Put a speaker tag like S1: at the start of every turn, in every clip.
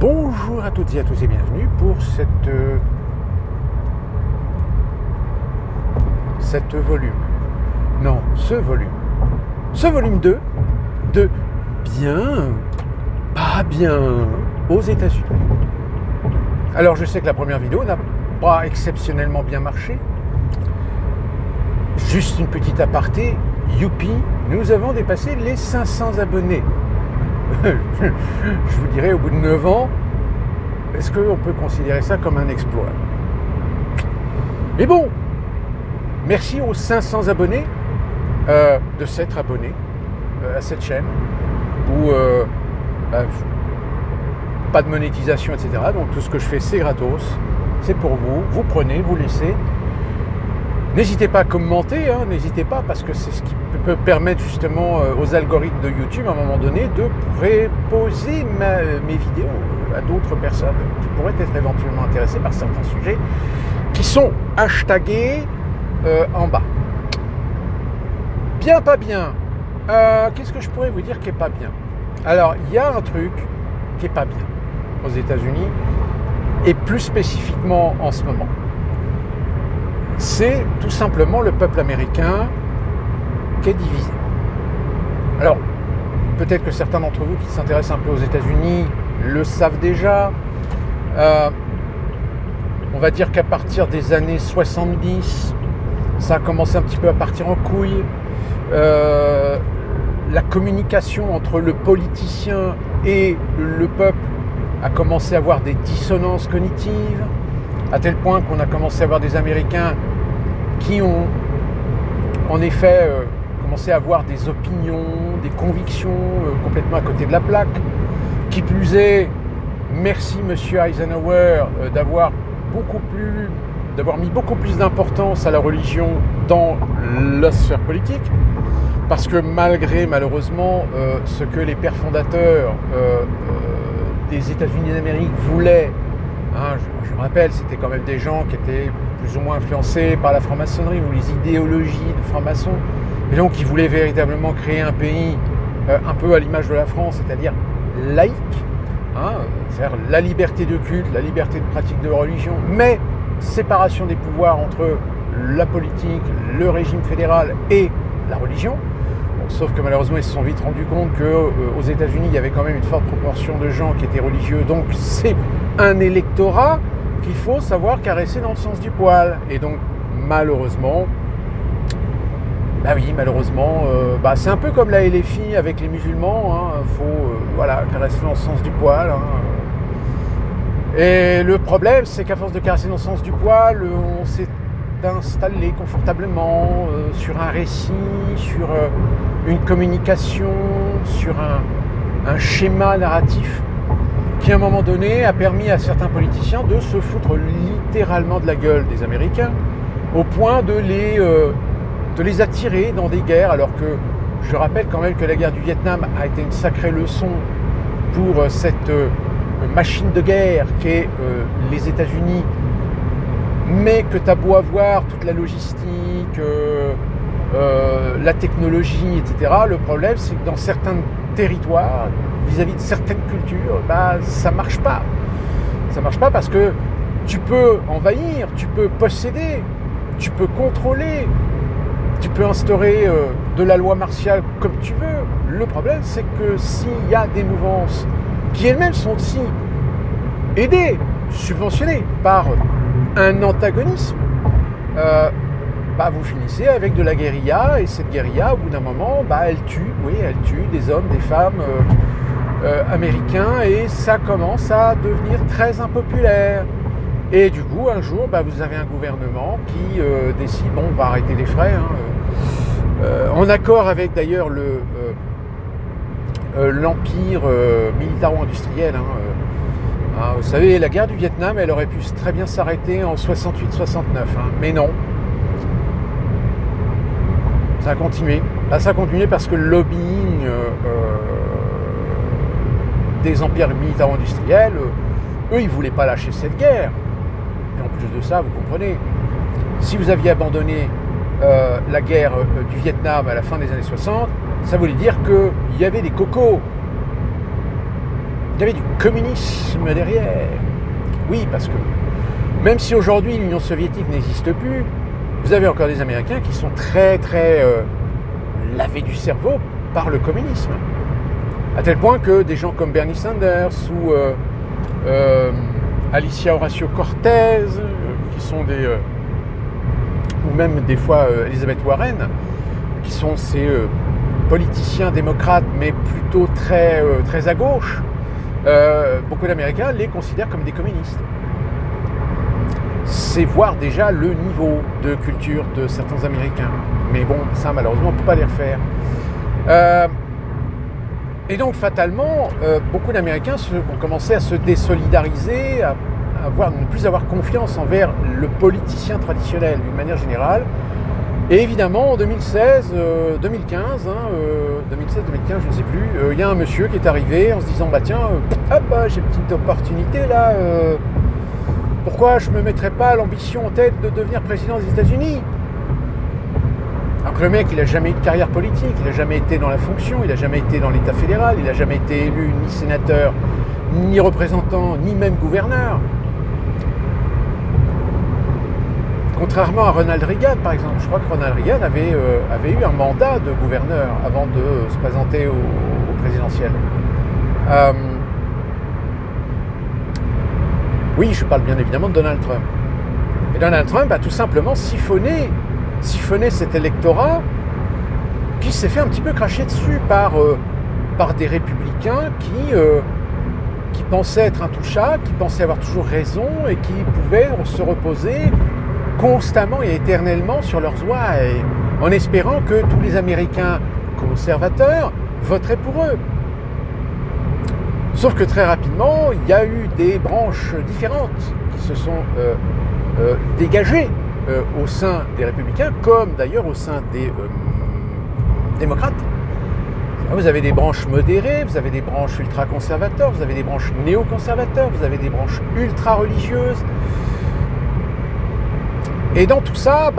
S1: Bonjour à toutes et à tous et bienvenue pour ce volume 2 de Bien, pas bien aux États-Unis. Alors je sais que la première vidéo n'a pas exceptionnellement bien marché. Juste une petite aparté, youpi, nous avons dépassé les 500 abonnés. Je vous dirais, au bout de 9 ans, est-ce qu'on peut considérer ça comme un exploit? Mais bon, merci aux 500 abonnés de s'être abonnés à cette chaîne où pas de monétisation, etc. Donc tout ce que je fais, c'est gratos, c'est pour vous, vous prenez, vous laissez. N'hésitez pas à commenter, n'hésitez pas, parce que c'est ce qui peut permettre justement aux algorithmes de YouTube, à un moment donné, de préposer mes vidéos à d'autres personnes qui pourraient être éventuellement intéressées par certains sujets qui sont hashtagés en bas. Bien, pas bien. Qu'est-ce que je pourrais vous dire qui n'est pas bien? Alors, il y a un truc qui n'est pas bien aux États-Unis, et plus spécifiquement en ce moment. C'est tout simplement le peuple américain qui est divisé. Alors, peut-être que certains d'entre vous qui s'intéressent un peu aux États-Unis le savent déjà. On va dire qu'à partir des années 70, ça a commencé un petit peu à partir en couille. La communication entre le politicien et le peuple a commencé à avoir des dissonances cognitives, à tel point qu'on a commencé à avoir des Américains qui ont en effet commencé à avoir des opinions, des convictions complètement à côté de la plaque. Qui plus est, merci Monsieur Eisenhower d'avoir mis beaucoup plus d'importance à la religion dans la sphère politique, parce que malgré malheureusement ce que les pères fondateurs des États-Unis d'Amérique voulaient, je me rappelle, c'était quand même des gens qui étaient plus ou moins influencés par la franc-maçonnerie ou les idéologies de francs-maçons, et donc qui voulaient véritablement créer un pays un peu à l'image de la France, c'est-à-dire laïque, c'est-à-dire la liberté de culte, la liberté de pratique de religion, mais séparation des pouvoirs entre la politique, le régime fédéral et la religion. Bon, sauf que malheureusement ils se sont vite rendus compte qu'aux États-Unis il y avait quand même une forte proportion de gens qui étaient religieux, donc c'est un électorat qu'il faut savoir caresser dans le sens du poil. Et donc malheureusement, c'est un peu comme la LFI avec les musulmans, faut caresser dans le sens du poil. Et le problème, c'est qu'à force de caresser dans le sens du poil, on s'est installé confortablement sur un récit, sur une communication, sur un schéma narratif qui, à un moment donné, a permis à certains politiciens de se foutre littéralement de la gueule des Américains, au point de les attirer dans des guerres, alors que je rappelle quand même que la guerre du Vietnam a été une sacrée leçon pour cette machine de guerre qu'est les États-Unis, mais que tu as beau avoir toute la logistique, la technologie, etc., le problème c'est que dans certains territoires, vis-à-vis de certaines cultures, ça marche pas. Ça marche pas parce que tu peux envahir, tu peux posséder, tu peux contrôler, tu peux instaurer de la loi martiale comme tu veux. Le problème, c'est que s'il y a des mouvances qui elles-mêmes sont aussi aidées, subventionnées par un antagonisme, vous finissez avec de la guérilla, et cette guérilla, au bout d'un moment, elle tue des hommes, des femmes américains, et ça commence à devenir très impopulaire. Et du coup, un jour, vous avez un gouvernement qui décide, on va arrêter les frais, en accord avec d'ailleurs l'empire militaro-industriel. Vous savez, la guerre du Vietnam, elle aurait pu très bien s'arrêter en 68-69, mais non. Ça a continué. Ça a continué parce que le lobbying des empires militaro-industriels, eux, ils ne voulaient pas lâcher cette guerre. Et en plus de ça, vous comprenez, si vous aviez abandonné la guerre du Vietnam à la fin des années 60, ça voulait dire qu'il y avait des cocos il y avait du communisme derrière. Oui, parce que même si aujourd'hui l'Union soviétique n'existe plus, vous avez encore des Américains qui sont très lavés du cerveau par le communisme. À tel point que des gens comme Bernie Sanders ou Alicia Horacio Cortez, qui sont ou même des fois Elizabeth Warren, qui sont ces politiciens démocrates, mais plutôt très à gauche, beaucoup d'Américains les considèrent comme des communistes. C'est voir déjà le niveau de culture de certains Américains. Mais bon, ça malheureusement, on ne peut pas les refaire. Et donc fatalement, beaucoup d'Américains ont commencé à se désolidariser, à ne plus avoir confiance envers le politicien traditionnel d'une manière générale. Et évidemment, en 2016, 2015, 2016-2015, je ne sais plus, il y a un monsieur qui est arrivé en se disant, bah tiens, j'ai une petite opportunité là, pourquoi je ne me mettrais pas l'ambition en tête de devenir président des États-Unis ? Alors que le mec, il n'a jamais eu de carrière politique, il n'a jamais été dans la fonction, il n'a jamais été dans l'État fédéral, il n'a jamais été élu ni sénateur, ni représentant, ni même gouverneur. Contrairement à Ronald Reagan, par exemple. Je crois que Ronald Reagan avait eu un mandat de gouverneur avant de se présenter au présidentiel. Oui, je parle bien évidemment de Donald Trump. Et Donald Trump a tout simplement siphonné cet électorat qui s'est fait un petit peu cracher dessus par des républicains qui pensaient être intouchables, qui pensaient avoir toujours raison et qui pouvaient se reposer constamment et éternellement sur leurs oies, en espérant que tous les Américains conservateurs voteraient pour eux. Sauf que très rapidement, il y a eu des branches différentes qui se sont dégagées au sein des républicains, comme d'ailleurs au sein des démocrates. Vous avez des branches modérées, vous avez des branches ultra-conservateurs, vous avez des branches néo-conservateurs, vous avez des branches ultra-religieuses. Et dans tout ça,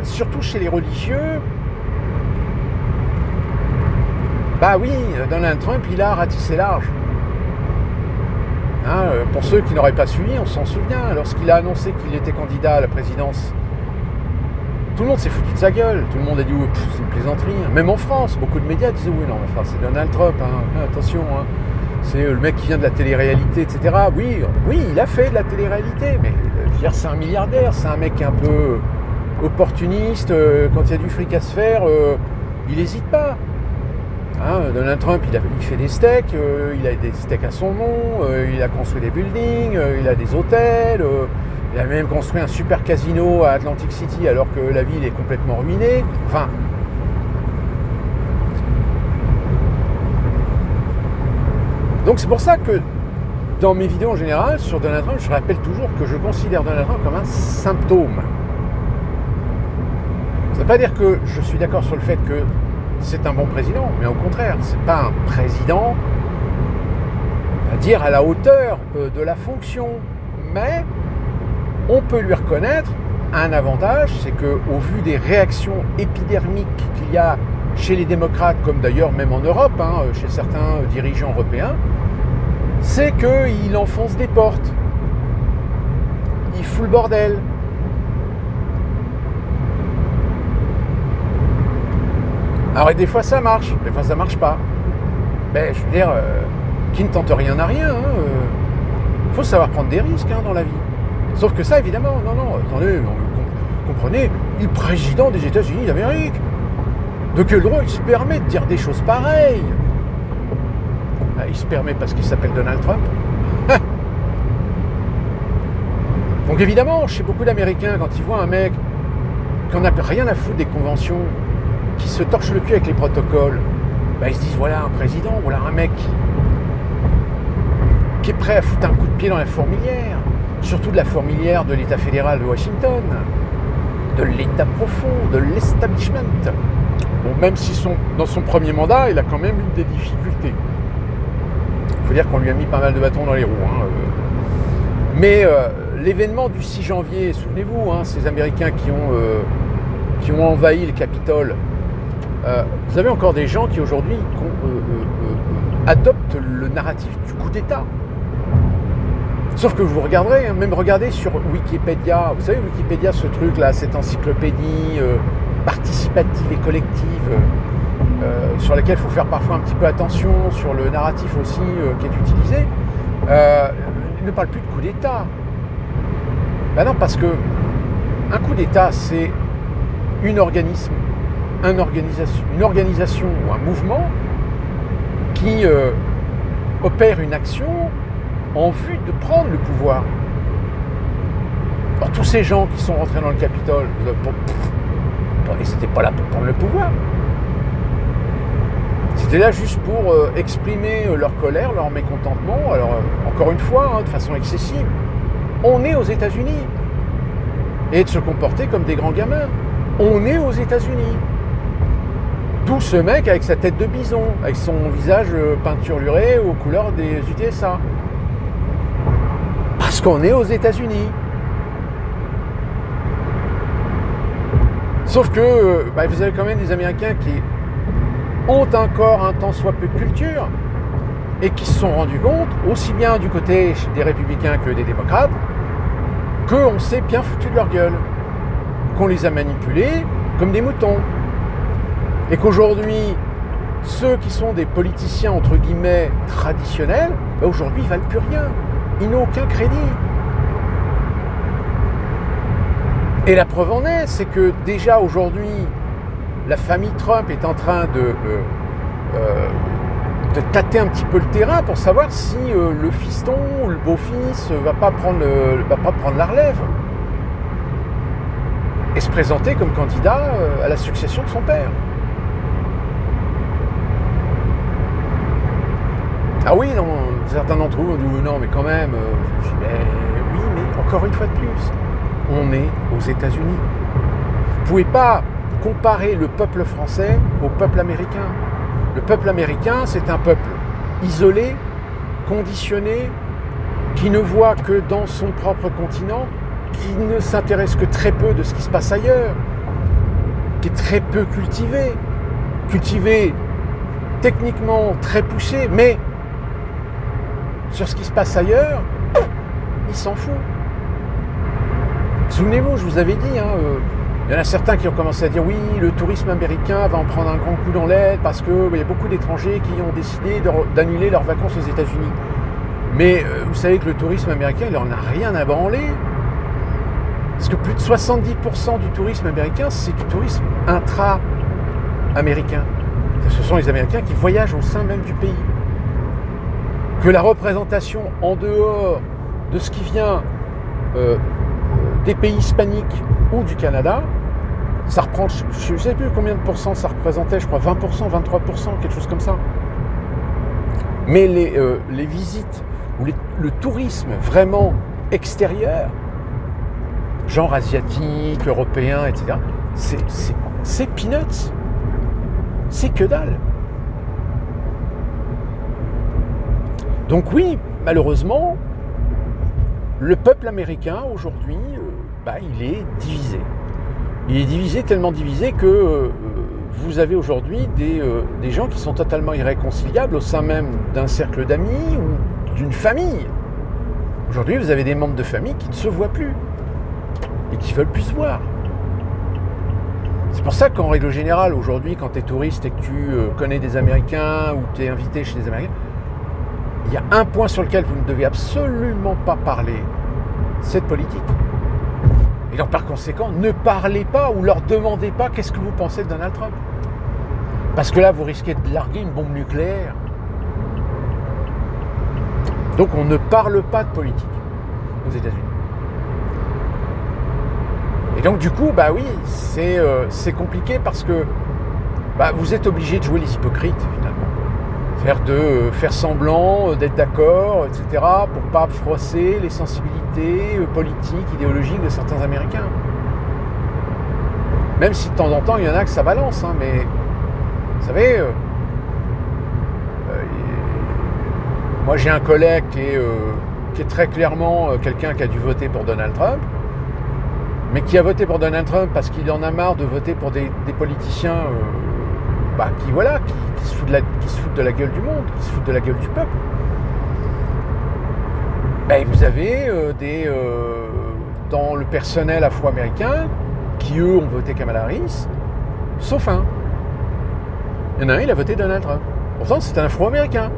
S1: surtout chez les religieux, oui, Donald Trump, il a ratissé large. Pour ceux qui n'auraient pas suivi, on s'en souvient, lorsqu'il a annoncé qu'il était candidat à la présidence, tout le monde s'est foutu de sa gueule, tout le monde a dit c'est une plaisanterie. Même en France, beaucoup de médias disaient oui, non, enfin, c'est Donald Trump, attention, c'est le mec qui vient de la télé-réalité, etc. Oui, il a fait de la télé-réalité, mais je veux dire, c'est un milliardaire, c'est un mec un peu opportuniste, quand il y a du fric à se faire, il n'hésite pas. Donald Trump, il fait des steaks, il a des steaks à son nom, il a construit des buildings, il a des hôtels, il a même construit un super casino à Atlantic City alors que la ville est complètement ruinée. Enfin, donc c'est pour ça que dans mes vidéos en général sur Donald Trump, je rappelle toujours que je considère Donald Trump comme un symptôme. Ça ne veut pas dire que je suis d'accord sur le fait que c'est un bon président, mais au contraire, c'est pas un président à dire à la hauteur de la fonction. Mais on peut lui reconnaître un avantage, c'est qu'au vu des réactions épidermiques qu'il y a chez les démocrates, comme d'ailleurs même en Europe, chez certains dirigeants européens, c'est qu'il enfonce des portes. Il fout le bordel. Alors des fois ça marche, des fois ça marche pas. Je veux dire, qui ne tente rien n'a rien. Il faut savoir prendre des risques dans la vie. Sauf que ça, évidemment, non, attendez, vous comprenez, il est président des États-Unis d'Amérique. De quel droit il se permet de dire des choses pareilles ? Il se permet parce qu'il s'appelle Donald Trump. Donc évidemment, chez beaucoup d'Américains, quand ils voient un mec qui n'en a rien à foutre des conventions, qui se torche le cul avec les protocoles, ils se disent voilà un président, voilà un mec qui est prêt à foutre un coup de pied dans la fourmilière, surtout de la fourmilière de l'État fédéral de Washington, de l'État profond, de l'establishment. Bon, même si dans son premier mandat, il a quand même eu des difficultés. Il faut dire qu'on lui a mis pas mal de bâtons dans les roues. Mais l'événement du 6 janvier, souvenez-vous, ces Américains qui ont envahi le Capitole, vous avez encore des gens qui aujourd'hui adoptent le narratif du coup d'État. Sauf que vous regarderez, même regardez sur Wikipédia, vous savez Wikipédia, ce truc-là, cette encyclopédie participative et collective, sur laquelle il faut faire parfois un petit peu attention, sur le narratif aussi qui est utilisé, il ne parle plus de coup d'État. Ben non, parce que un coup d'État, c'est une organisation ou un mouvement qui opère une action en vue de prendre le pouvoir. Alors tous ces gens qui sont rentrés dans le Capitole, ils n'étaient pas là pour prendre le pouvoir. C'était là juste pour exprimer leur colère, leur mécontentement. Alors encore une fois, de façon excessive, on est aux États-Unis. Et de se comporter comme des grands gamins. On est aux États-Unis. D'où ce mec avec sa tête de bison, avec son visage peinturluré aux couleurs des UTSA. Parce qu'on est aux États-Unis. Sauf que vous avez quand même des Américains qui ont encore un tant soit peu de culture et qui se sont rendus compte, aussi bien du côté des républicains que des démocrates, qu'on s'est bien foutu de leur gueule, qu'on les a manipulés comme des moutons. Et qu'aujourd'hui, ceux qui sont des politiciens, entre guillemets, traditionnels, aujourd'hui, ils ne valent plus rien. Ils n'ont aucun crédit. Et la preuve en est, c'est que déjà aujourd'hui, la famille Trump est en train de tâter un petit peu le terrain pour savoir si le fiston ou le beau-fils va pas prendre la relève et se présenter comme candidat à la succession de son père. Ah oui, non, certains d'entre vous ont dit non, mais quand même, je dis, oui, mais encore une fois de plus, on est aux États-Unis. Vous ne pouvez pas comparer le peuple français au peuple américain. Le peuple américain, c'est un peuple isolé, conditionné, qui ne voit que dans son propre continent, qui ne s'intéresse que très peu de ce qui se passe ailleurs, qui est très peu cultivé techniquement très poussé, mais sur ce qui se passe ailleurs, il s'en fout. Souvenez-vous, je vous avais dit, il y en a certains qui ont commencé à dire oui, le tourisme américain va en prendre un grand coup dans l'aile parce qu'il y a beaucoup d'étrangers qui ont décidé d'annuler leurs vacances aux États-Unis. Mais vous savez que le tourisme américain, il n'en a rien à branler. Parce que plus de 70% du tourisme américain, c'est du tourisme intra-américain. Ce sont les Américains qui voyagent au sein même du pays. Que la représentation en dehors de ce qui vient des pays hispaniques ou du Canada, ça reprend, je ne sais plus combien de pourcents ça représentait, je crois 20%, 23%, quelque chose comme ça. Mais les visites ou le tourisme vraiment extérieur, genre asiatique, européen, etc., c'est peanuts. C'est que dalle. Donc oui, malheureusement, le peuple américain aujourd'hui, il est divisé. Il est divisé, tellement divisé que vous avez aujourd'hui des gens qui sont totalement irréconciliables au sein même d'un cercle d'amis ou d'une famille. Aujourd'hui, vous avez des membres de famille qui ne se voient plus et qui ne veulent plus se voir. C'est pour ça qu'en règle générale, aujourd'hui, quand tu es touriste et que tu connais des Américains ou tu es invité chez des Américains, il y a un point sur lequel vous ne devez absolument pas parler, c'est de politique. Et donc par conséquent, ne parlez pas ou leur demandez pas qu'est-ce que vous pensez de Donald Trump. Parce que là, vous risquez de larguer une bombe nucléaire. Donc on ne parle pas de politique aux États-Unis. Et donc du coup, oui, c'est compliqué parce que vous êtes obligé de jouer les hypocrites finalement. C'est-à-dire de faire semblant d'être d'accord, etc., pour ne pas froisser les sensibilités politiques, idéologiques de certains Américains. Même si de temps en temps, il y en a que ça balance, mais vous savez, moi j'ai un collègue qui est très clairement quelqu'un qui a dû voter pour Donald Trump, mais qui a voté pour Donald Trump parce qu'il en a marre de voter pour des politiciens qui se foutent de la gueule du monde, qui se foutent de la gueule du peuple. Vous avez dans le personnel afro-américain qui, eux, ont voté Kamala Harris, sauf un. Il y en a un, il a voté Donald Trump. Pourtant, c'est un afro-américain.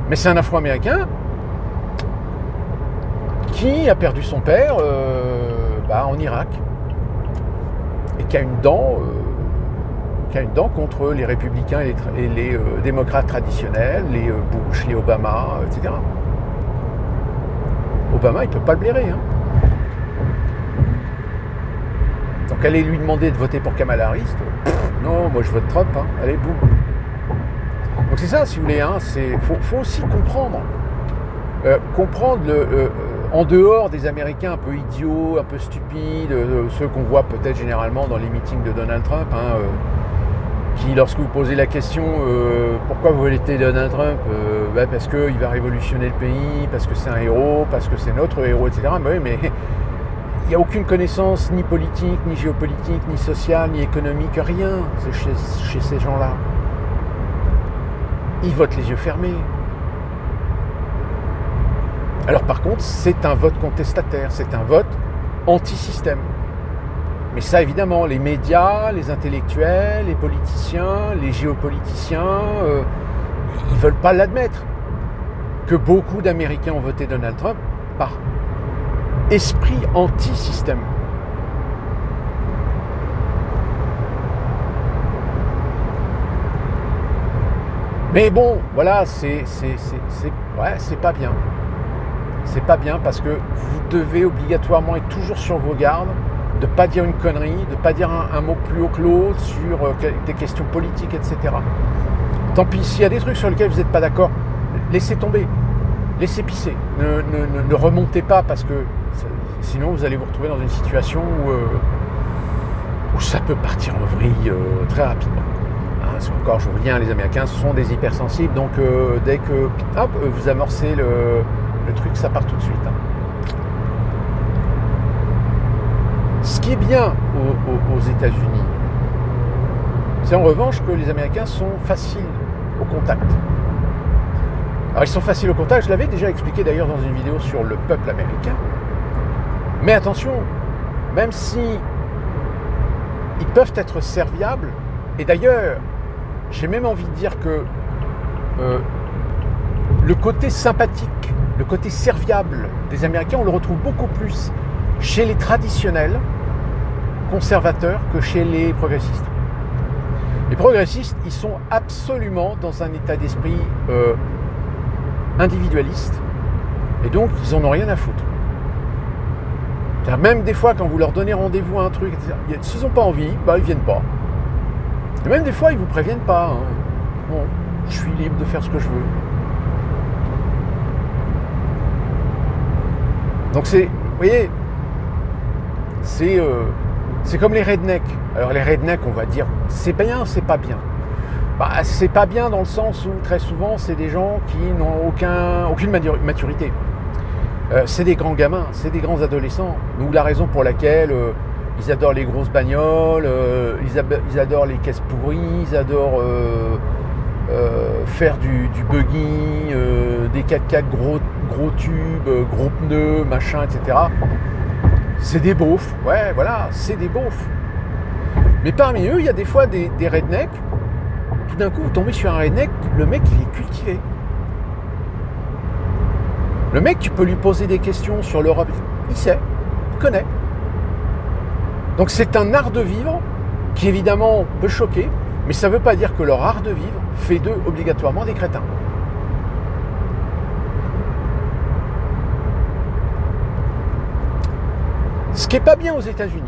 S1: Mais c'est un afro-américain qui a perdu son père en Irak et qui a une dent contre les républicains et les démocrates traditionnels, les Bush, les Obama, etc. Obama, il ne peut pas le blairer. Donc allez lui demander de voter pour Kamala Harris. Non, moi je vote Trump. Allez, boum. Donc c'est ça, si vous voulez. Faut aussi comprendre. En dehors des Américains un peu idiots, un peu stupides, ceux qu'on voit peut-être généralement dans les meetings de Donald Trump, qui, lorsque vous posez la question pourquoi vous votez Donald Trump, parce qu'il va révolutionner le pays, parce que c'est un héros, parce que c'est notre héros, etc. Mais il n'y a aucune connaissance ni politique, ni géopolitique, ni sociale, ni économique, rien chez ces gens-là. Ils votent les yeux fermés. Alors par contre, c'est un vote contestataire, c'est un vote anti-système. Mais ça, évidemment, les médias, les intellectuels, les politiciens, les géopoliticiens, ils ne veulent pas l'admettre. Que beaucoup d'Américains ont voté Donald Trump par esprit anti-système. Mais bon, voilà, c'est pas bien. C'est pas bien parce que vous devez obligatoirement être toujours sur vos gardes, de ne pas dire une connerie, de ne pas dire un mot plus haut que l'autre sur des questions politiques, etc. Tant pis, s'il y a des trucs sur lesquels vous n'êtes pas d'accord, laissez tomber, laissez pisser. Ne remontez pas parce que sinon vous allez vous retrouver dans une situation où ça peut partir en vrille très rapidement. Encore, je reviens, les Américains sont des hypersensibles, donc dès que vous amorcez le truc, ça part tout de suite. Ce qui est bien aux États-Unis, c'est en revanche que les Américains sont faciles au contact. Alors ils sont faciles au contact, je l'avais déjà expliqué d'ailleurs dans une vidéo sur le peuple américain. Mais attention, même si ils peuvent être serviables, et d'ailleurs, j'ai même envie de dire que le côté sympathique, le côté serviable des Américains, on le retrouve beaucoup plus chez les traditionnels conservateurs que chez les progressistes. Les progressistes, ils sont absolument dans un état d'esprit individualiste et donc ils en ont rien à foutre. Même des fois, quand vous leur donnez rendez-vous à un truc, etc., s'ils n'ont pas envie, ils viennent pas. Et même des fois, ils vous préviennent pas. Bon, je suis libre de faire ce que je veux. Donc vous voyez, c'est comme les rednecks. Alors les rednecks, on va dire, c'est bien, c'est pas bien. C'est pas bien dans le sens où très souvent, c'est des gens qui n'ont aucune maturité. C'est des grands gamins, c'est des grands adolescents. D'où la raison pour laquelle ils adorent les grosses bagnoles, ils adorent les caisses pourries, ils adorent faire du buggy, des 4x4 gros tubes, gros pneus, machin, etc. C'est des beaufs, ouais, voilà, c'est des beaufs. Mais parmi eux, il y a des fois des rednecks. Tout d'un coup, vous tombez sur un redneck, le mec, il est cultivé. Le mec, tu peux lui poser des questions sur l'Europe, il sait, il connaît. Donc c'est un art de vivre qui évidemment peut choquer, mais ça ne veut pas dire que leur art de vivre fait d'eux obligatoirement des crétins. Ce qui n'est pas bien aux États-Unis.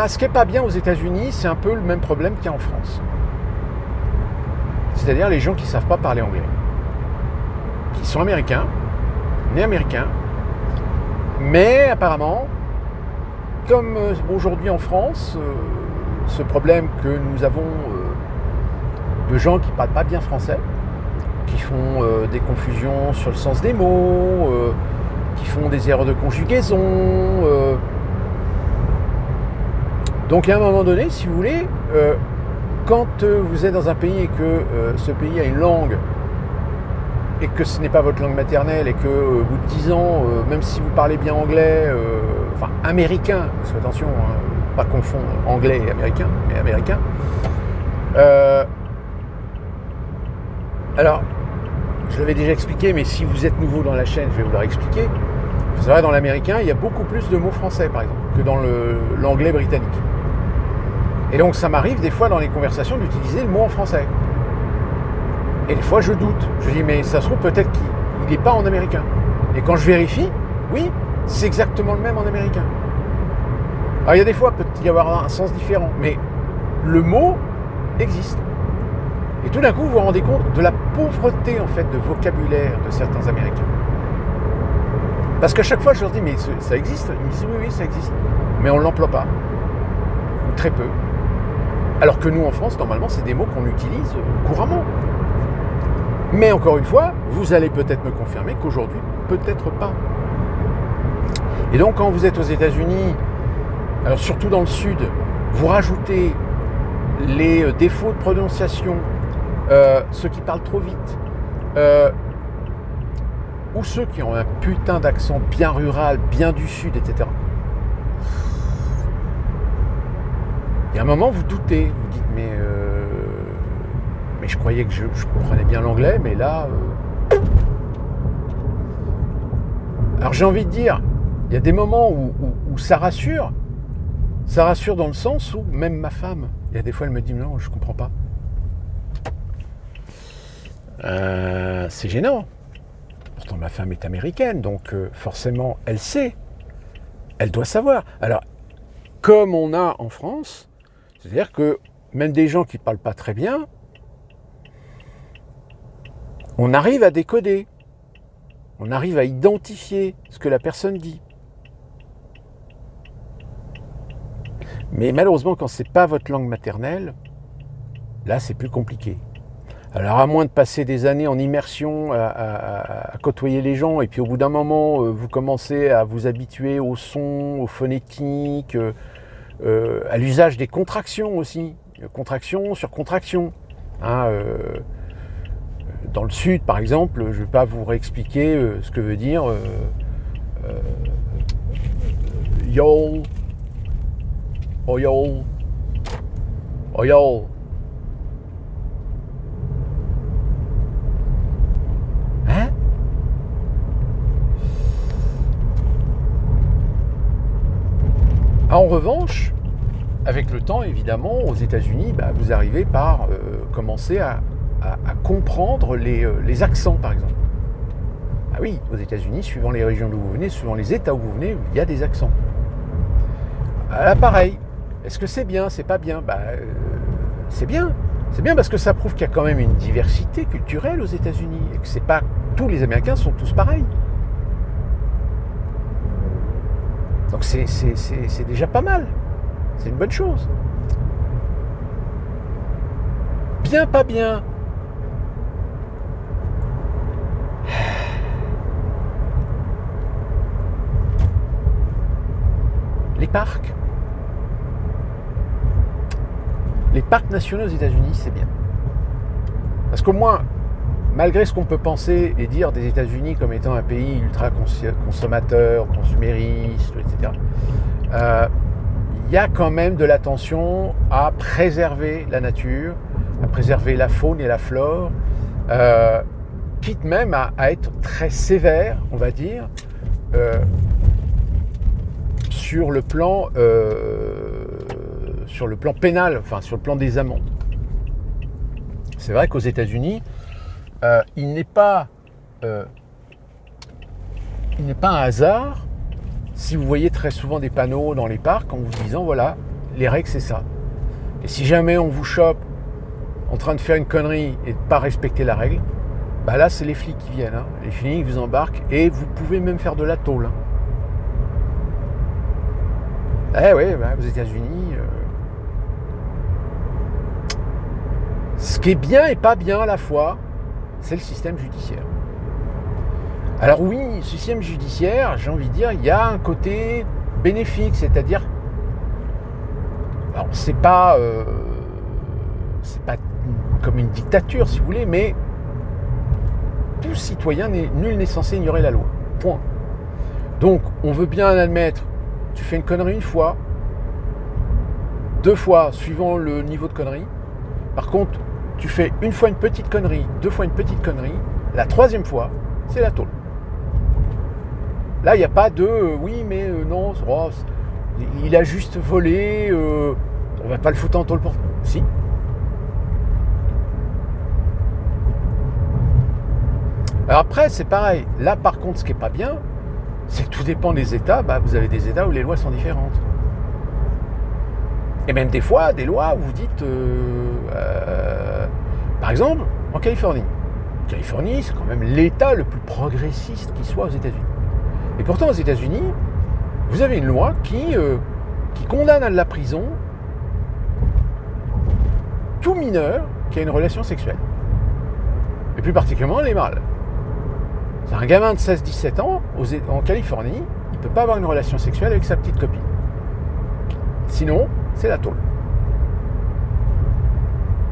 S1: Ce qui n'est pas bien aux États-Unis, c'est un peu le même problème qu'il y a en France. C'est-à-dire les gens qui ne savent pas parler anglais. Qui sont américains, nés américains, mais apparemment, comme aujourd'hui en France, ce problème que nous avons de gens qui ne parlent pas bien français, qui font des confusions sur le sens des mots, qui font des erreurs de conjugaison, Donc à un moment donné, si vous voulez, quand vous êtes dans un pays et que ce pays a une langue et que ce n'est pas votre langue maternelle et que au bout de 10 ans, même si vous parlez bien anglais, enfin américain, parce que attention, hein, pas confondre anglais et américain, mais américain. Alors, je l'avais déjà expliqué, mais si vous êtes nouveau dans la chaîne, je vais vous le réexpliquer. C'est vrai, dans l'américain, il y a beaucoup plus de mots français, par exemple, que dans l'anglais britannique. Et donc, ça m'arrive des fois dans les conversations d'utiliser le mot en français. Et des fois, je doute. Je dis, mais ça se trouve peut-être qu'il n'est pas en américain. Et quand je vérifie, oui, c'est exactement le même en américain. Alors, il y a des fois, peut-il y avoir un sens différent, mais le mot existe. Et tout d'un coup, vous vous rendez compte de la pauvreté, en fait, de vocabulaire de certains Américains. Parce qu'à chaque fois, je leur dis, mais ça existe? Ils me disent, oui, ça existe. Mais on ne l'emploie pas. Ou très peu. Alors que nous, en France, normalement, c'est des mots qu'on utilise couramment. Mais encore une fois, vous allez peut-être me confirmer qu'aujourd'hui, peut-être pas. Et donc, quand vous êtes aux États-Unis, alors surtout dans le Sud, vous rajoutez les défauts de prononciation, ceux qui parlent trop vite, ou ceux qui ont un putain d'accent bien rural, bien du Sud, etc. Il y a un moment, vous doutez, vous dites, mais je croyais que je comprenais bien l'anglais, mais là... Alors j'ai envie de dire, il y a des moments où ça rassure. Ça rassure dans le sens où même ma femme, il y a des fois elle me dit non, je comprends pas. C'est gênant. Pourtant ma femme est américaine, donc forcément elle sait. Elle doit savoir. Alors, comme on a en France, c'est-à-dire que même des gens qui ne parlent pas très bien, on arrive à décoder. On arrive à identifier ce que la personne dit. Mais malheureusement, quand ce n'est pas votre langue maternelle, là, c'est plus compliqué. Alors, à moins de passer des années en immersion à côtoyer les gens, et puis au bout d'un moment, vous commencez à vous habituer au son, aux phonétiques, à l'usage des contractions aussi. Contraction sur contraction. Hein, dans le Sud, par exemple, je ne vais pas vous réexpliquer ce que veut dire yo, oyol, oyol. Hein? En revanche, avec le temps, évidemment, aux États-Unis, vous arrivez par commencer à comprendre les accents, par exemple. Ah oui, aux États-Unis, suivant les régions d'où vous venez, suivant les États où vous venez, il y a des accents. Là, pareil. Est-ce que c'est bien? C'est pas bien? C'est bien. C'est bien parce que ça prouve qu'il y a quand même une diversité culturelle aux États-Unis et que c'est pas tous les Américains sont tous pareils. Donc c'est déjà pas mal. C'est une bonne chose. Bien, pas bien. Les parcs. Les parcs nationaux aux États-Unis, c'est bien. Parce qu'au moins, malgré ce qu'on peut penser et dire des États-Unis comme étant un pays ultra consommateur, consumériste, etc., il y a quand même de l'attention à préserver la nature, à préserver la faune et la flore, quitte même à être très sévère, on va dire, sur le plan pénal, enfin sur le plan des amendes. C'est vrai qu'aux États-Unis, il n'est pas un hasard si vous voyez très souvent des panneaux dans les parcs en vous disant voilà, les règles c'est ça. Et si jamais on vous chope en train de faire une connerie et de ne pas respecter la règle, là c'est les flics qui viennent. Hein. Les flics vous embarquent et vous pouvez même faire de la tôle. Hein. Eh oui, aux États-Unis, ce qui est bien et pas bien à la fois, c'est le système judiciaire. Alors oui, le système judiciaire, j'ai envie de dire, il y a un côté bénéfique, c'est-à-dire Alors, c'est pas comme une dictature, si vous voulez, mais tout citoyen, nul n'est censé ignorer la loi. Point. Donc, on veut bien admettre, tu fais une connerie une fois, 2 fois, suivant le niveau de connerie. Par contre, tu fais une fois une petite connerie, 2 fois une petite connerie, la 3e fois, c'est la tôle. Là, il n'y a pas de oui, mais non, il a juste volé, on va pas le foutre en tôle pour. Si. Alors après, c'est pareil. Là, par contre, ce qui n'est pas bien, c'est que tout dépend des États. Vous avez des États où les lois sont différentes. Et même des fois, des lois où vous dites, par exemple, en Californie. Californie, c'est quand même l'État le plus progressiste qui soit aux États-Unis. Et pourtant, aux États-Unis, vous avez une loi qui condamne à de la prison tout mineur qui a une relation sexuelle. Et plus particulièrement les mâles. C'est un gamin de 16-17 ans, en Californie, il ne peut pas avoir une relation sexuelle avec sa petite copine. Sinon, c'est la tôle.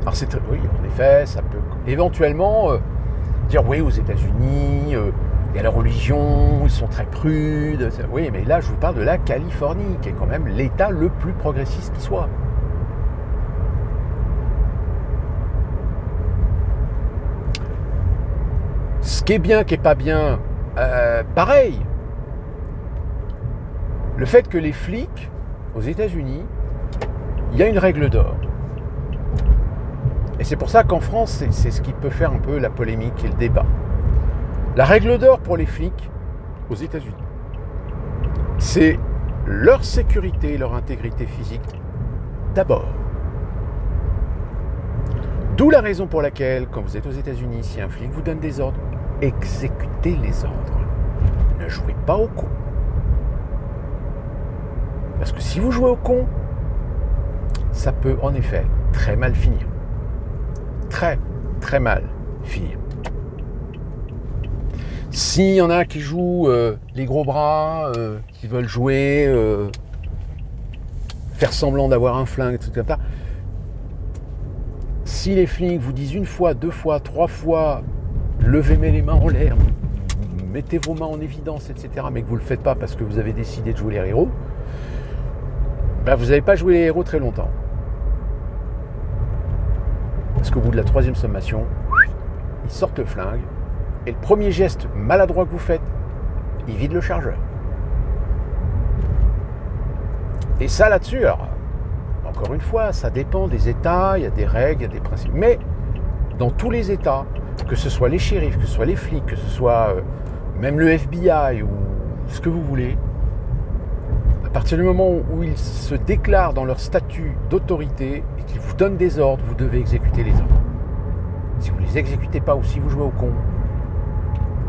S1: Alors oui, en effet, ça peut éventuellement dire oui, aux États-Unis, il y a la religion, ils sont très prudes. Oui, mais là, je vous parle de la Californie, qui est quand même l'État le plus progressiste qui soit. Ce qui est bien, qui n'est pas bien, pareil. Le fait que les flics, aux États-Unis, il y a une règle d'or. Et c'est pour ça qu'en France, c'est ce qui peut faire un peu la polémique et le débat. La règle d'or pour les flics aux États-Unis, c'est leur sécurité et leur intégrité physique d'abord. D'où la raison pour laquelle, quand vous êtes aux États-Unis, si un flic vous donne des ordres, exécutez les ordres. Ne jouez pas au con. Parce que si vous jouez au con, ça peut en effet très mal finir. Très, très mal finir. S'il y en a qui jouent les gros bras, qui veulent jouer, faire semblant d'avoir un flingue, etc. Si les flics vous disent 1 fois, 2 fois, 3 fois, levez les mains en l'air, mettez vos mains en évidence, etc., mais que vous ne le faites pas parce que vous avez décidé de jouer les héros, vous n'avez pas joué les héros très longtemps. Parce qu'au bout de la 3e sommation, ils sortent le flingue, et le premier geste maladroit que vous faites, ils vident le chargeur. Et ça, là-dessus, alors, encore une fois, ça dépend des États, il y a des règles, il y a des principes. Mais dans tous les États, que ce soit les shérifs, que ce soit les flics, que ce soit même le FBI ou ce que vous voulez, à partir du moment où ils se déclarent dans leur statut d'autorité et qu'ils vous donnent des ordres, vous devez exécuter les ordres. Si vous ne les exécutez pas ou si vous jouez au con,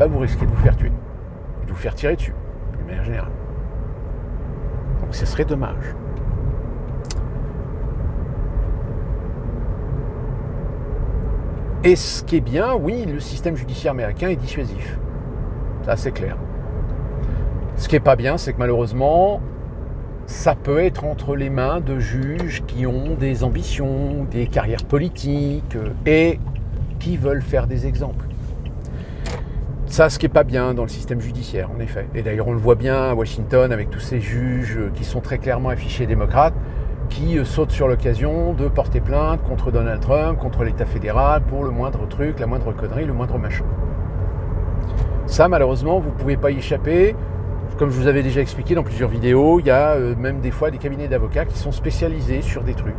S1: vous risquez de vous faire tuer, de vous faire tirer dessus, d'une manière générale. Donc ce serait dommage. Et ce qui est bien, oui, le système judiciaire américain est dissuasif. Ça, c'est clair. Ce qui n'est pas bien, c'est que malheureusement, ça peut être entre les mains de juges qui ont des ambitions, des carrières politiques et qui veulent faire des exemples. Ça, ce qui n'est pas bien dans le système judiciaire, en effet. Et d'ailleurs, on le voit bien à Washington avec tous ces juges qui sont très clairement affichés démocrates, qui sautent sur l'occasion de porter plainte contre Donald Trump, contre l'État fédéral, pour le moindre truc, la moindre connerie, le moindre machin. Ça, malheureusement, vous ne pouvez pas y échapper. Comme je vous avais déjà expliqué dans plusieurs vidéos, il y a même des fois des cabinets d'avocats qui sont spécialisés sur des trucs.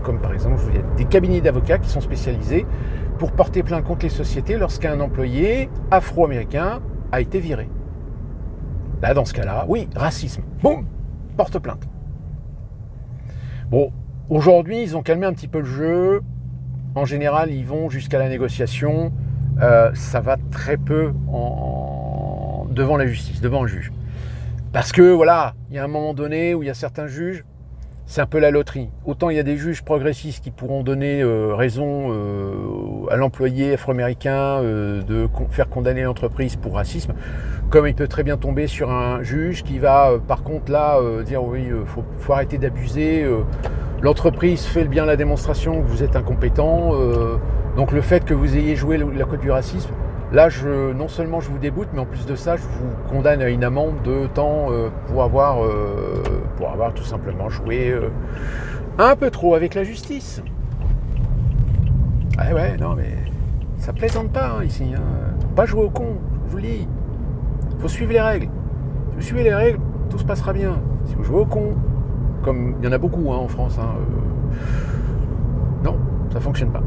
S1: Comme par exemple, il y a des cabinets d'avocats qui sont spécialisés pour porter plainte contre les sociétés lorsqu'un employé afro-américain a été viré. Là, dans ce cas-là, oui, racisme. Boum, porte plainte. Bon, aujourd'hui, ils ont calmé un petit peu le jeu. En général, ils vont jusqu'à la négociation. Ça va très peu devant la justice, devant le juge. Parce que, voilà, il y a un moment donné où il y a certains juges, c'est un peu la loterie. Autant il y a des juges progressistes qui pourront donner raison à l'employé afro-américain de faire condamner l'entreprise pour racisme, comme il peut très bien tomber sur un juge qui va par contre là dire oui, faut arrêter d'abuser, l'entreprise fait bien la démonstration que vous êtes incompétent, donc le fait que vous ayez joué la code du racisme, là non seulement je vous déboute, mais en plus de ça je vous condamne à une amende de temps pour avoir tout simplement joué un peu trop avec la justice. Ah ouais, non mais ça plaisante pas ici, hein. Pas jouer au con, je vous le dis. Faut suivre les règles. Si vous suivez les règles, tout se passera bien. Si vous jouez au con, comme il y en a beaucoup en France, non, ça fonctionne pas.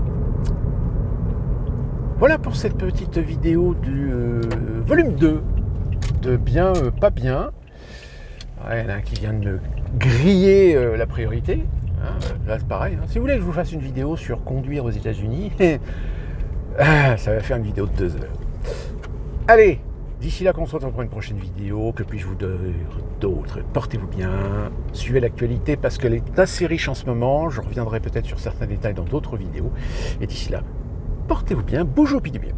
S1: Voilà pour cette petite vidéo du volume 2 de bien, pas bien. Ouais, il y en a un qui vient de me griller la priorité. Là c'est pareil. Si vous voulez que je vous fasse une vidéo sur conduire aux États-Unis, ça va faire une vidéo de 2 heures. Allez, d'ici là qu'on se retrouve pour une prochaine vidéo, que puis-je vous dire d'autre? Portez-vous bien, suivez l'actualité parce qu'elle est assez riche en ce moment. Je reviendrai peut-être sur certains détails dans d'autres vidéos. Et d'ici là, portez-vous bien, bougez au pied du bien.